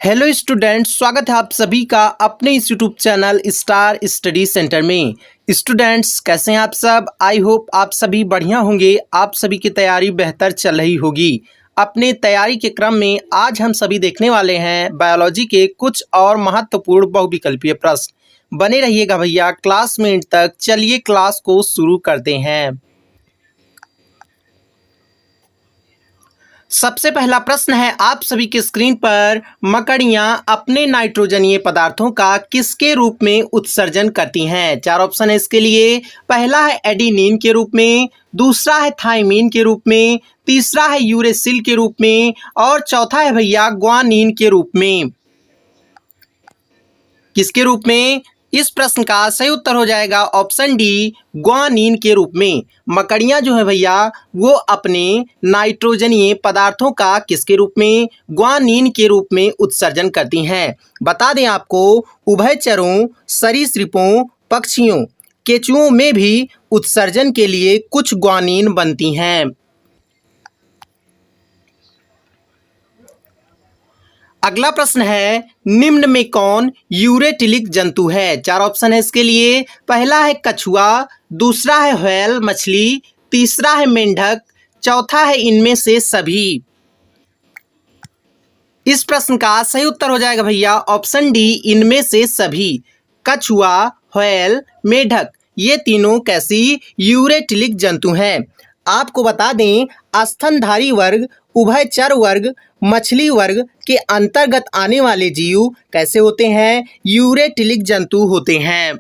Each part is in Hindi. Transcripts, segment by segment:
हेलो स्टूडेंट्स, स्वागत है आप सभी का अपने इस YouTube channel star study centre में। स्टूडेंट्स कैसे हैं आप सब? आई होप आप सभी बढ़िया होंगे। आप सभी की तैयारी बेहतर चल रही होगी। अपने तैयारी के क्रम में आज हम सभी देखने वाले हैं बायोलॉजी के कुछ और महत्वपूर्ण बहुविकल्पीय प्रश्न। बने रहिएगा भैया क्लास में एंड तक। चलिए क्लास को शुरू करते हैं। सबसे पहला प्रश्न है आप सभी की स्क्रीन पर, मकड़ियां अपने नाइट्रोजनीय पदार्थों का किसके रूप में उत्सर्जन करती हैं? चार ऑप्शन है इसके लिए। पहला है एडिनिन के रूप में, दूसरा है थाइमिन के रूप में, तीसरा है यूरेसिल के रूप में और चौथा है भैया ग्वानिन के रूप में। किसके रूप में? इस प्रश्न का सही उत्तर हो जाएगा ऑप्शन डी, ग्वानिन के रूप में। मकड़ियां जो है भैया वो अपने नाइट्रोजनीय पदार्थों का किसके रूप में? ग्वानिन के रूप में उत्सर्जन करती हैं। बता दें आपको, उभयचरों, सरीसृपों, पक्षियों, केंचुओं में भी उत्सर्जन के लिए कुछ ग्वानिन बनती हैं। अगला प्रश्न है, निम्न में कौन यूरेटिलिक जंतु है? चार ऑप्शन है इसके लिए। पहला है कछुआ, दूसरा है व्हेल मछली, तीसरा है मेंढक, चौथा है इनमें से सभी। इस प्रश्न का सही उत्तर हो जाएगा भैया ऑप्शन डी, इनमें से सभी। कछुआ, व्हेल, मेंढक ये तीनों कैसी? यूरेटिलिक जंतु हैं। आपको बता दें, स्तनधारी वर्ग, उभयचर वर्ग, मछली वर्ग के अंतर्गत आने वाले जीव कैसे होते हैं? यूरेटिलिक जंतु होते हैं।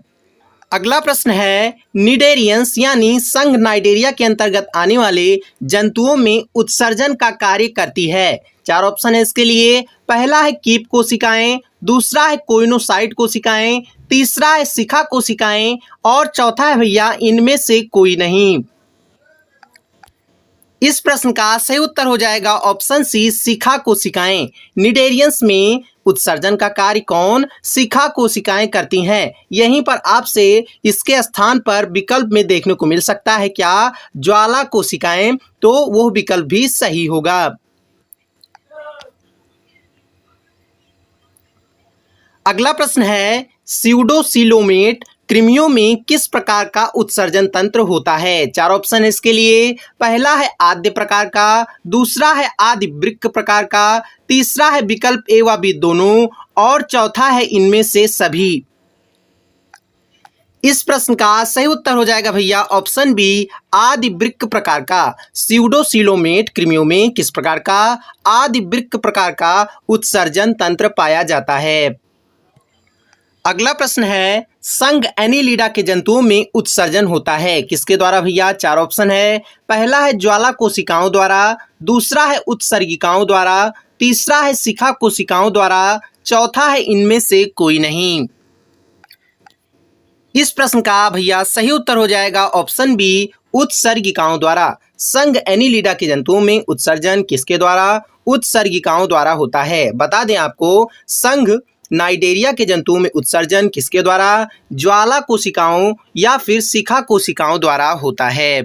अगला प्रश्न है, निडेरियंस यानी संघ नाइडेरिया के अंतर्गत आने वाले जंतुओं में उत्सर्जन का कार्य करती है। चार ऑप्शन है इसके लिए। पहला है कीप कोशिकाएं, दूसरा है कोइनोसाइट कोशिकाएं, तीसरा है शिखा कोशिकाएं और चौथा है भैया इनमें से कोई नहीं। इस प्रश्न का सही उत्तर हो जाएगा ऑप्शन सी, शिखा कोशिकाएं। निडेरियंस में उत्सर्जन का कार्य कौन? शिखा कोशिकाएं करती हैं। यहीं पर आपसे इसके स्थान पर विकल्प में देखने को मिल सकता है क्या? ज्वाला कोशिकाएं, तो वो विकल्प भी सही होगा। अगला प्रश्न है, स्यूडोसिलोमेट कृमियों में किस प्रकार का उत्सर्जन तंत्र होता है? चार ऑप्शन है इसके लिए। पहला है आद्य प्रकार का, दूसरा है आदि वृक्क प्रकार का, तीसरा है विकल्प ए व बी दोनों और चौथा है इनमें से सभी। इस प्रश्न का सही उत्तर हो जाएगा भैया ऑप्शन बी, आदि वृक्क प्रकार का। स्यूडोसिलोमेट कृमियों में किस प्रकार का? आदि वृक्क प्रकार का उत्सर्जन तंत्र पाया जाता है। अगला प्रश्न है, संघ एनीलिडा के जंतुओं में उत्सर्जन होता है किसके द्वारा भैया? चार ऑप्शन है। पहला है ज्वाला कोशिकाओं द्वारा, दूसरा है उत्सर्गिकाओं द्वारा, तीसरा है शिखा कोशिकाओं द्वारा, चौथा है इनमें से कोई नहीं। इस प्रश्न का भैया सही उत्तर हो जाएगा ऑप्शन बी, उत्सर्गिकाओं द्वारा। संघ एनीलिडा के जंतुओं में उत्सर्जन किसके द्वारा? उत्सर्गिकाओं द्वारा होता है। बता दें आपको, संघ नाइडेरिया के जंतुओं में उत्सर्जन किसके द्वारा? ज्वाला कोशिकाओं या फिर शिखा कोशिकाओं द्वारा होता है।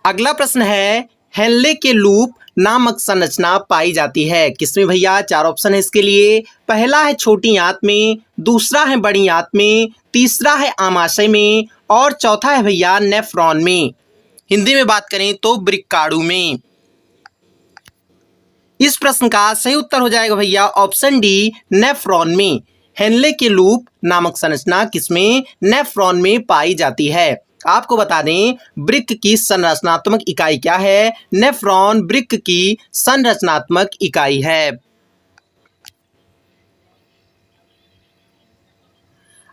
अगला प्रश्न है, हेनले के लूप नामक संरचना पाई जाती है किसमें भैया? चार ऑप्शन है इसके लिए। पहला है छोटी आंत में, दूसरा है बड़ी आंत में, तीसरा है आमाशय में और चौथा है भैया नेफ्रॉन में। हिंदी में बात करें तो वृक्काणु में। इस प्रश्न का सही उत्तर हो जाएगा भैया ऑप्शन डी, नेफ्रॉन में। हेनले के लूप नामक संरचना किसमें? नेफ्रॉन में पाई जाती है। आपको बता दें, वृक्क की संरचनात्मक इकाई क्या है? नेफ्रॉन वृक्क की संरचनात्मक इकाई है।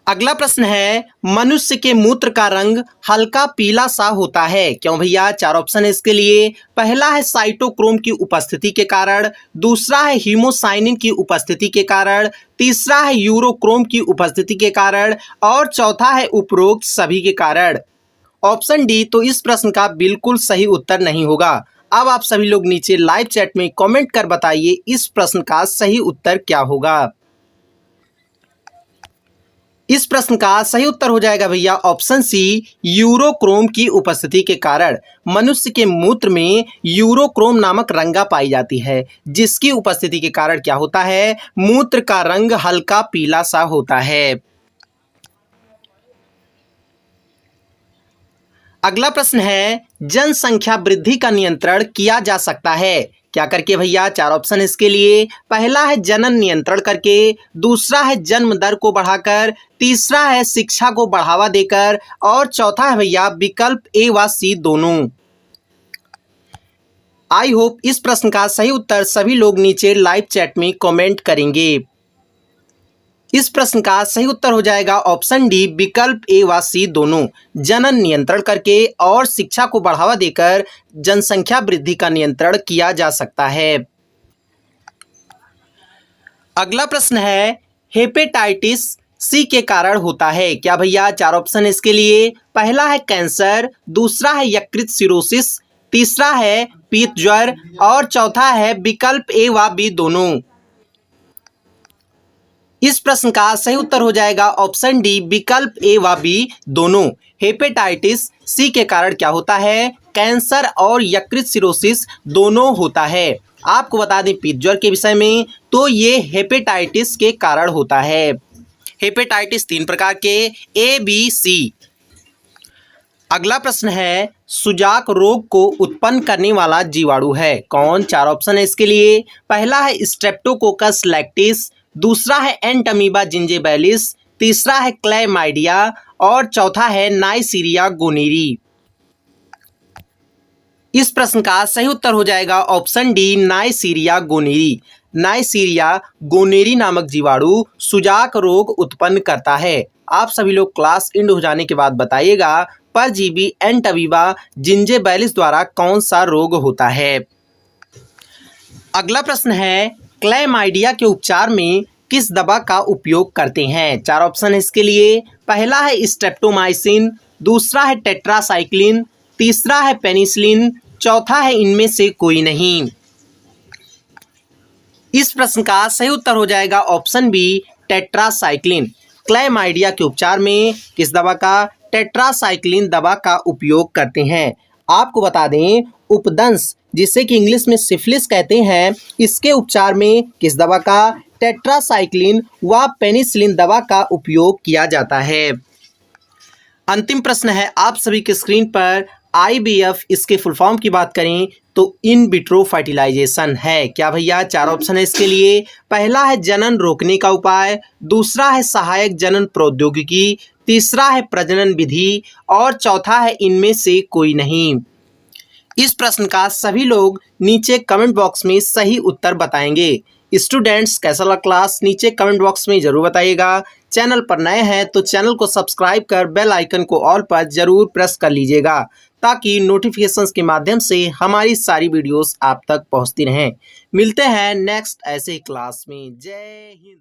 अगला प्रश्न है, मनुष्य के मूत्र का रंग हल्का पीला सा होता है क्यों भैया? चार ऑप्शन है इसके लिए। पहला है साइटोक्रोम की उपस्थिति के कारण, दूसरा है हीमोसाइनिन की उपस्थिति के कारण, तीसरा है यूरोक्रोम की उपस्थिति के कारण और चौथा है उपरोक्त सभी के कारण। ऑप्शन डी तो इस प्रश्न का बिल्कुल सही उत्तर नहीं होगा। अब आप सभी लोग नीचे लाइव चैट में कमेंट कर बताइए इस प्रश्न का सही उत्तर क्या होगा। इस प्रश्न का सही उत्तर हो जाएगा भैया ऑप्शन सी, यूरोक्रोम की उपस्थिति के कारण। मनुष्य के मूत्र में यूरोक्रोम नामक रंगा पाई जाती है, जिसकी उपस्थिति के कारण क्या होता है, मूत्र का रंग हल्का पीला सा होता है। अगला प्रश्न है, जनसंख्या वृद्धि का नियंत्रण किया जा सकता है, क्या करके भैया? चार ऑप्शन इसके लिए। पहला है जनन नियंत्रण करके, दूसरा है जन्म दर को बढ़ाकर, तीसरा है शिक्षा को बढ़ावा देकर, और चौथा है भैया विकल्प ए व सी दोनों। आई होप इस प्रश्न का सही उत्तर सभी लोग नीचे लाइव चैट में कमेंट करेंगे। इस प्रश्न का सही उत्तर हो जाएगा ऑप्शन डी, विकल्प ए व सी दोनों। जनन नियंत्रण करके और शिक्षा को बढ़ावा देकर जनसंख्या वृद्धि का नियंत्रण किया जा सकता है। अगला प्रश्न है, हेपेटाइटिस सी के कारण होता है, क्या भैया? चार ऑप्शन इसके लिए। पहला है कैंसर, दूसरा है यकृत सिरोसिस, तीसरा है पीत ज्वर, और चौथा है विकल्प ए व बी दोनों। इस प्रश्न का सही उत्तर हो जाएगा ऑप्शन डी, विकल्प ए व बी दोनों। हेपेटाइटिस सी के कारण क्या होता है, कैंसर और यकृत सिरोसिस दोनों होता है। आपको बता दें पीत ज्वर के विषय में, तो ये हेपेटाइटिस के कारण होता है। हेपेटाइटिस 3 प्रकार के, ए बी सी। अगला प्रश्न है, सुजाक रोग को उत्पन्न करने वाला जीवाणु है कौन? चार ऑप्शन है इसके लिए। पहला है स्ट्रेप्टोकोकस लैक्टिस, दूसरा है एंटमीबा जिंजिबैलिस, तीसरा है क्लैमाइडिया, और चौथा है नाइसीरिया गोनेरी। इस प्रश्न का सही उत्तर हो जाएगा ऑप्शन डी, नाइसीरिया गोनेरी। नाइसीरिया गोनेरी नामक जीवाणु सुजाक रोग उत्पन्न करता है। आप सभी लोग क्लास एंड हो जाने के बाद बताइएगा, परजीवी एंटमीबा जिंजिबैलिस द्वारा कौन सा रोग होता है। अगला प्रश्न है, क्लैमाइडिया के उपचार में किस दवा का उपयोग करते हैं? चार ऑप्शन है इसके लिए। पहला है स्ट्रेप्टोमाइसिन, दूसरा है टेट्रासाइक्लिन, तीसरा है पेनिसिलिन, चौथा है इनमें से कोई नहीं। इस प्रश्न का सही उत्तर हो जाएगा ऑप्शन बी, टेट्रासाइक्लिन। क्लैमाइडिया के उपचार में किस दवा का? टेट्रासाइक्लिन दवा का उपयोग करते हैं। आपको बता दें, उपदंश जिसे कि इंग्लिश में सिफिलिस कहते हैं, इसके उपचार में किस दवा का? टेट्रासाइक्लिन व पेनिसिलिन दवा का उपयोग किया जाता है। अंतिम प्रश्न है आप सभी के स्क्रीन पर, IVF इसके फुल फॉर्म की बात करें तो इन विट्रो फर्टिलाइजेशन है, क्या भैया? चार ऑप्शन है इसके लिए। पहला है जनन रोकने का उपाय, दूसरा है सहायक जनन प्रौद्योगिकी, तीसरा है प्रजनन विधि, और चौथा है इनमें से कोई नहीं। इस प्रश्न का सभी लोग नीचे कमेंट बॉक्स में सही उत्तर बताएंगे। स्टूडेंट्स, कैसा लगा क्लास नीचे कमेंट बॉक्स में जरूर बताइएगा। चैनल पर नए हैं तो चैनल को सब्सक्राइब कर बेल आइकन को ऑल पर जरूर प्रेस कर लीजिएगा, ताकि नोटिफिकेशंस के माध्यम से हमारी सारी वीडियोस आप तक पहुंचती रहें। मिलते हैं नेक्स्ट ऐसे ही क्लास में। जय हिंद।